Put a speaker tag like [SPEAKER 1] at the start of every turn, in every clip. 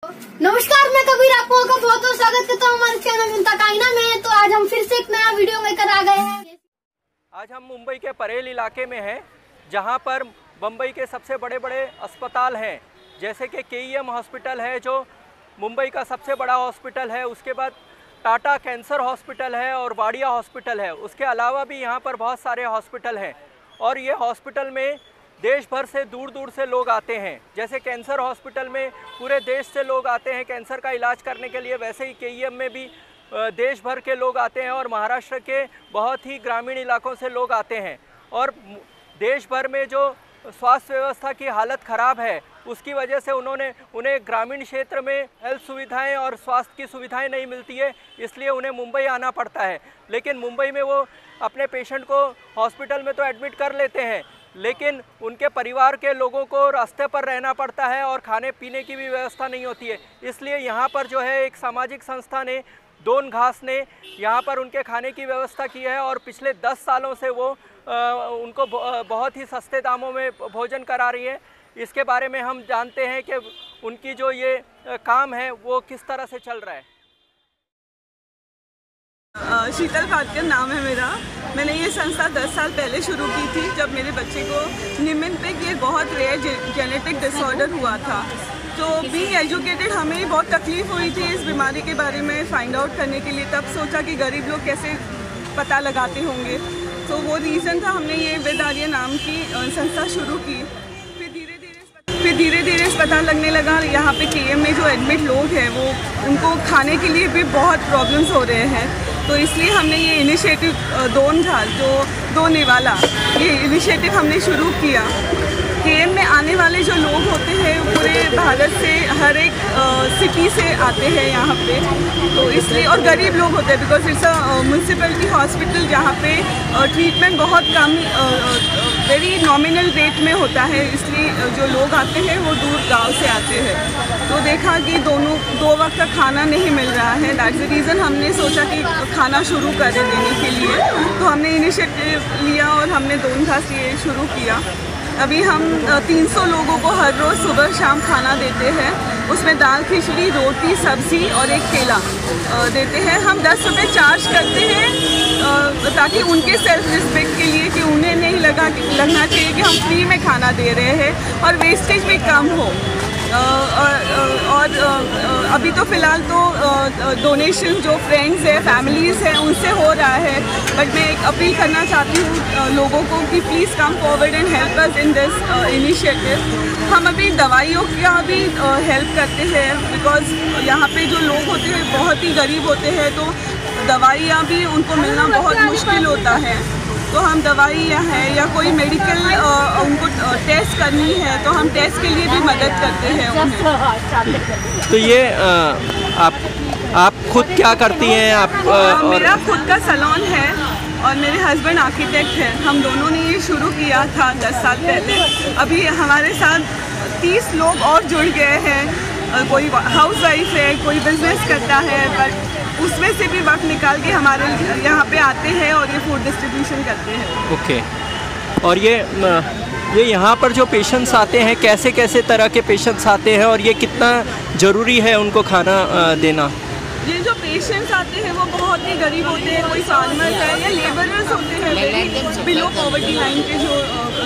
[SPEAKER 1] नमस्कार, मैं कबीर आप लोगों का बहुत बहुत स्वागत करता हूँ हमारे चैनल मुंतक आईना में। तो आज हम फिर से एक नया वीडियो लेकर आ गए हैं।
[SPEAKER 2] आज हम मुंबई के परेल इलाके में हैं, जहां पर मुंबई के सबसे बड़े बड़े अस्पताल हैं, जैसे कि KEM हॉस्पिटल है जो मुंबई का सबसे बड़ा हॉस्पिटल है। उसके बाद टाटा कैंसर हॉस्पिटल है और वाडिया हॉस्पिटल है। उसके अलावा भी यहाँ पर बहुत सारे हॉस्पिटल हैं और ये हॉस्पिटल में देश भर से दूर दूर से लोग आते हैं। जैसे कैंसर हॉस्पिटल में पूरे देश से लोग आते हैं कैंसर का इलाज करने के लिए, वैसे ही KEM में भी देश भर के लोग आते हैं और महाराष्ट्र के बहुत ही ग्रामीण इलाकों से लोग आते हैं। और देश भर में जो स्वास्थ्य व्यवस्था की हालत ख़राब है उसकी वजह से उन्हें ग्रामीण क्षेत्र में हेल्थ सुविधाएं और स्वास्थ्य की सुविधाएं नहीं मिलती है, इसलिए उन्हें मुंबई आना पड़ता है। लेकिन मुंबई में वो अपने पेशेंट को हॉस्पिटल में तो एडमिट कर लेते हैं, लेकिन उनके परिवार के लोगों को रास्ते पर रहना पड़ता है और खाने पीने की भी व्यवस्था नहीं होती है। इसलिए यहाँ पर जो है एक सामाजिक संस्था ने दोन घास ने यहाँ पर उनके खाने की व्यवस्था की है और पिछले 10 सालों से वो उनको बहुत ही सस्ते दामों में भोजन करा रही है। इसके बारे में हम जानते हैं कि उनकी जो ये काम है वो किस तरह से चल रहा है।
[SPEAKER 3] शीतल भाटकर नाम है मेरा। मैंने ये संस्था 10 साल पहले शुरू की थी, जब मेरे बच्चे को निम्नपिक ये बहुत रेयर जेनेटिक डिसऑर्डर हुआ था। तो बीइंग एजुकेटेड हमें बहुत तकलीफ़ हुई थी इस बीमारी के बारे में फाइंड आउट करने के लिए। तब सोचा कि गरीब लोग कैसे पता लगाते होंगे, तो वो रीज़न था हमने ये विद आर्या नाम की संस्था शुरू की। फिर धीरे धीरे पता लगने लगा यहाँ पे KEM में जो एडमिट लोग हैं वो उनको खाने के लिए भी बहुत प्रॉब्लम्स हो रहे हैं। तो इसलिए हमने ये इनिशिएटिव दोन घास जो दो निवाला ये इनिशिएटिव हमने शुरू किया। KEM में आने वाले जो लोग होते हैं पूरे भारत से हर एक सिटी से आते हैं यहाँ पे, तो इसलिए और गरीब लोग होते हैं because it's a municipality hospital जहाँ पे ट्रीटमेंट बहुत कम वेरी नॉमिनल रेट में होता है। इसलिए जो लोग आते हैं वो दूर गांव से आते हैं। तो देखा कि दो वक्त का खाना नहीं मिल रहा है, दैट्स द रीज़न हमने सोचा कि खाना शुरू करें देने के लिए। तो हमने इनिशिएटिव लिया और हमने दोन घास ये शुरू किया। अभी हम 300 लोगों को हर रोज़ सुबह शाम खाना देते हैं। उसमें दाल खिचड़ी रोटी सब्ज़ी और एक केला देते हैं। हम 10 रुपये चार्ज करते हैं ताकि उनके सेल्फ रिस्पेक्ट के लिए कि उन्हें नहीं लगना चाहिए कि हम फ्री में खाना दे रहे हैं और वेस्टेज भी कम हो। और अभी तो फ़िलहाल तो डोनेशन जो फ्रेंड्स हैं फैमिलीज़ हैं उनसे हो रहा है, बट मैं एक अपील करना चाहती हूँ लोगों को कि please come forward and help us in this initiative. हम अभी दवाइयों का भी हेल्प करते हैं बिकॉज़ यहाँ पे जो लोग होते हैं बहुत ही गरीब होते हैं, तो दवाइयाँ भी उनको मिलना बहुत मुश्किल होता है। तो हम दवाइयाँ हैं या कोई मेडिकल उनको टेस्ट करनी है तो हम टेस्ट के लिए भी मदद करते हैं उन्हें।
[SPEAKER 2] तो ये आप खुद क्या करती हैं? आप
[SPEAKER 3] मेरा खुद का सैलून है और मेरे हस्बैंड आर्किटेक्ट हैं। हम दोनों ने ये शुरू किया था 10 साल पहले। अभी हमारे साथ 30 लोग और जुड़ गए हैं। कोई हाउस वाइफ है, कोई बिजनेस करता है, बट उसमें से भी वक्त निकाल के हमारे यहाँ पे आते हैं और ये फूड डिस्ट्रीब्यूशन करते हैं।
[SPEAKER 2] ओके। और ये यहाँ पर जो पेशेंट्स आते हैं कैसे कैसे तरह के पेशेंट्स आते हैं और ये कितना ज़रूरी है उनको खाना देना?
[SPEAKER 3] ये जो पेशेंट्स आते हैं वो बहुत ही गरीब होते हैं, कोई फार्मर है या लेबरर्स होते हैं, बिलो पॉवर्टी लाइन के जो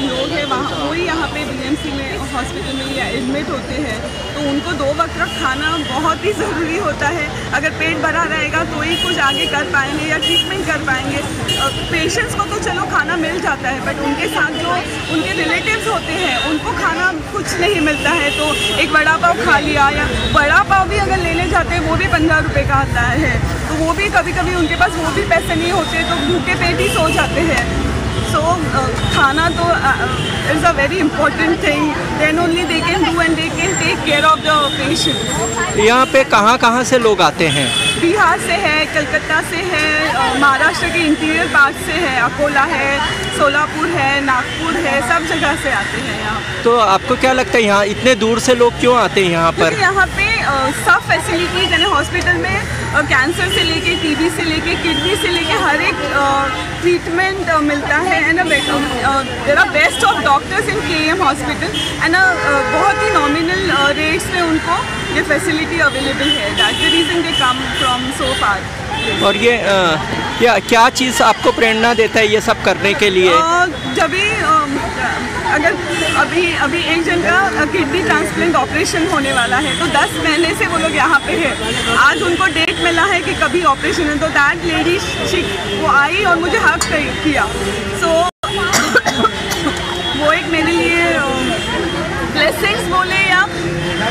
[SPEAKER 3] लोग हैं वहाँ वही यहाँ पे BMC में हॉस्पिटल में या एडमिट होते हैं। तो उनको 2 वक्त का खाना बहुत ही ज़रूरी होता है। अगर पेट भरा रहेगा तो ही कुछ आगे कर पाएंगे या ट्रीटमेंट कर पाएंगे। पेशेंट्स को तो चलो खाना मिल जाता है, बट उनके साथ जो उनके रिलेटिव्स होते हैं उनको खाना कुछ नहीं मिलता है। तो एक वड़ा पाव खा लिया, या वड़ा पाव भी अगर लेने जाते हैं वो भी 15 रुपये का आता है, तो वो भी कभी कभी उनके पास वो भी पैसे नहीं होते, तो भूखे पेट ही सो जाते हैं। सो खाना तो is a very important thing, then only they can do and they can take care of the patient.
[SPEAKER 2] यहाँ पे कहाँ से लोग आते हैं?
[SPEAKER 3] बिहार से है, कलकत्ता से है, महाराष्ट्र के इंटीरियर पार्ट से है, अकोला है, सोलापुर है, नागपुर है, सब जगह से आते हैं यहाँ।
[SPEAKER 2] तो आपको क्या लगता है यहाँ इतने दूर से लोग क्यों आते हैं यहाँ पर?
[SPEAKER 3] यहाँ पे सब फैसिलिटीज यानी हॉस्पिटल में कैंसर से लेके, टीबी से लेके, किडनी से लेके हर एक ट्रीटमेंट मिलता है। And there are best of doctors in KEM hospital and बहुत ही नॉमिनल रेट्स में उनको ये फैसिलिटी अवेलेबल है। That's the reason they come from so far.
[SPEAKER 2] और ये क्या चीज़ आपको प्रेरणा देता है ये सब करने के लिए?
[SPEAKER 3] जब भी अगर अभी एक जन का किडनी ट्रांसप्लांट ऑपरेशन होने वाला है तो 10 महीने से वो लोग यहाँ पे है। आज उनको डेट मिला है कि कभी ऑपरेशन है, तो दैट लेडी वो आई और मुझे हक किया। सो वो एक मेरे लिए ब्लेसिंग्स बोले या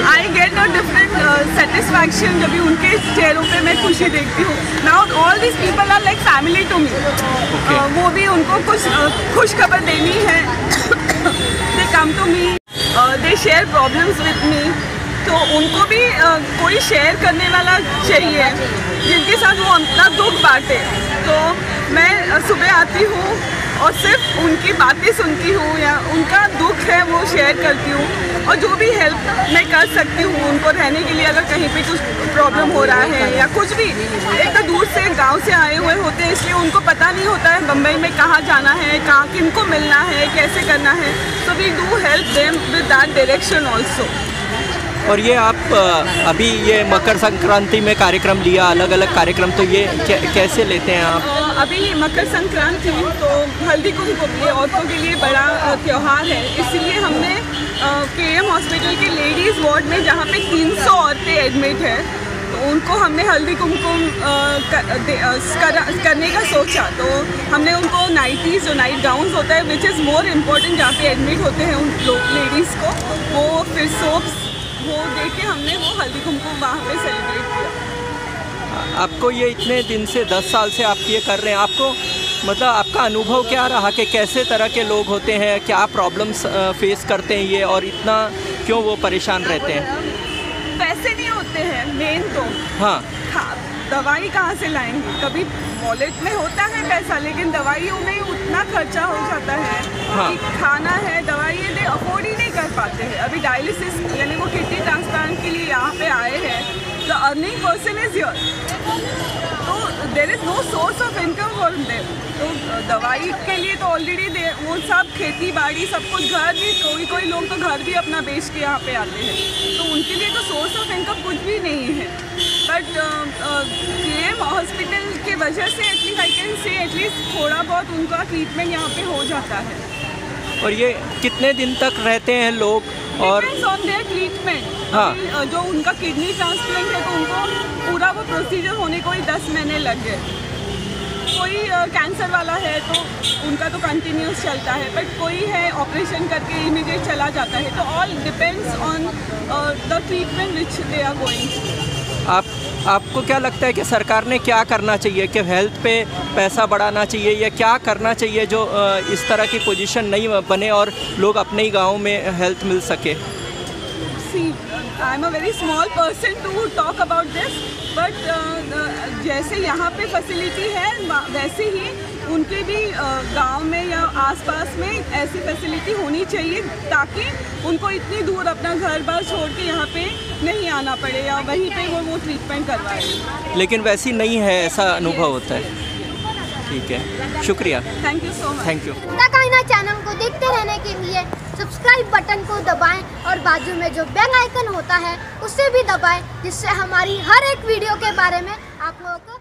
[SPEAKER 3] I get a different satisfaction जब भी उनके चेहरों पे मैं खुशी देखती हूँ। Now all this people are like family to me. वो भी उनको कुछ खुश खबर देनी है। They come to me, they share problems with me, तो उनको भी कोई शेयर करने वाला चाहिए जिनके साथ वो अपना दुख बांटे। तो मैं सुबह आती हूँ और सिर्फ उनकी बातें सुनती हूँ या उनका दुख है वो शेयर करती हूँ, और जो भी हेल्प मैं कर सकती हूँ उनको रहने के लिए, अगर कहीं पे कुछ प्रॉब्लम हो रहा है या कुछ भी। एक तो दूर से गांव से आए हुए होते हैं, इसलिए उनको पता नहीं होता है बम्बई में कहाँ जाना है, कहाँ किनको मिलना है, कैसे करना है। तो we do help them with that direction also.
[SPEAKER 2] और ये आप अभी ये मकर संक्रांति में कार्यक्रम लिया, अलग अलग कार्यक्रम, तो ये कैसे लेते हैं आप?
[SPEAKER 3] अभी मकर संक्रांति तो हल्दी कुमकुम ये औरतों के लिए बड़ा त्यौहार है, इसलिए हमने KEM हॉस्पिटल के लेडीज़ वार्ड में जहाँ पे 300 औरतें एडमिट है, तो उनको हमने हल्दी कुमकुम करने का सोचा। तो हमने उनको नाइटीज़ जो नाइट गाउन्स होता है विच इज़ मोर इम्पोर्टेंट, जहाँ पे एडमिट होते हैं उन लेडीज़ को, वो फिर सोप्स वो दे के हमने वो हल्दी कुमकुम वहाँ पे सेलिब्रेट किया।
[SPEAKER 2] आपको ये इतने दिन से 10 साल से आप ये कर रहे हैं, आपको मतलब आपका अनुभव क्या रहा कि कैसे तरह के लोग होते हैं, क्या प्रॉब्लम्स फेस करते हैं ये, और इतना क्यों वो परेशान रहते हैं?
[SPEAKER 3] पैसे नहीं होते हैं मेन तो। हाँ, दवाई कहाँ से लाएंगे? कभी वॉलेट में होता है पैसा, लेकिन दवाइयों में उतना खर्चा हो जाता है। हाँ। कि खाना है, दवाई ये अफोर्ड ही नहीं कर पाते हैं। अभी डायलिसिस यानी वो किडनी ट्रांसप्लांट के लिए यहाँ पे आए हैं, the earning person is here, तो there is no source of income for them. तो दवाई के लिए तो ऑलरेडी वो सब खेती बाड़ी सब कुछ, घर भी कोई लोग तो घर भी अपना बेच के यहाँ पे आते हैं, तो उनके लिए तो सोर्स ऑफ इनकम कुछ भी नहीं है। बट KEM हॉस्पिटल की वजह से at least I can say at least थोड़ा बहुत उनका ट्रीटमेंट यहाँ पे हो जाता है।
[SPEAKER 2] और ये कितने दिन तक रहते हैं लोग? और
[SPEAKER 3] ऑन देयर ट्रीटमेंट।
[SPEAKER 2] हाँ।
[SPEAKER 3] जो उनका किडनी ट्रांसप्लांट है तो उनको पूरा वो प्रोसीजर होने को ही 10 महीने लग गए। कोई कैंसर वाला है तो उनका तो कंटिन्यूस चलता है, बट कोई है ऑपरेशन करके इमीडिएट चला जाता है। तो all depends on the treatment which they are going.
[SPEAKER 2] आपको क्या लगता है कि सरकार ने क्या करना चाहिए, कि हेल्थ पे पैसा बढ़ाना चाहिए या क्या करना चाहिए जो इस तरह की पोजीशन नहीं बने और लोग अपने ही गाँव में हेल्थ मिल सके?
[SPEAKER 3] I am a very small person to talk about this, but जैसे यहाँ पे फैसिलिटी है वैसे ही उनके भी गांव में या आसपास में ऐसी फैसिलिटी होनी चाहिए, ताकि उनको इतनी दूर अपना घर बार छोड़ के यहाँ पे नहीं आना पड़े या वहीं पे वो ट्रीटमेंट करवाए।
[SPEAKER 2] लेकिन वैसी नहीं है, ऐसा अनुभव होता है। ठीक है, शुक्रिया,
[SPEAKER 3] thank you so much.
[SPEAKER 2] Thank you.
[SPEAKER 1] काइना चैनल को देखते रहने के लिए सब्सक्राइब बटन को दबाएं और बाजू में जो बेल आइकन होता है उसे भी दबाएं, जिससे हमारी हर एक वीडियो के बारे में आप लोगों को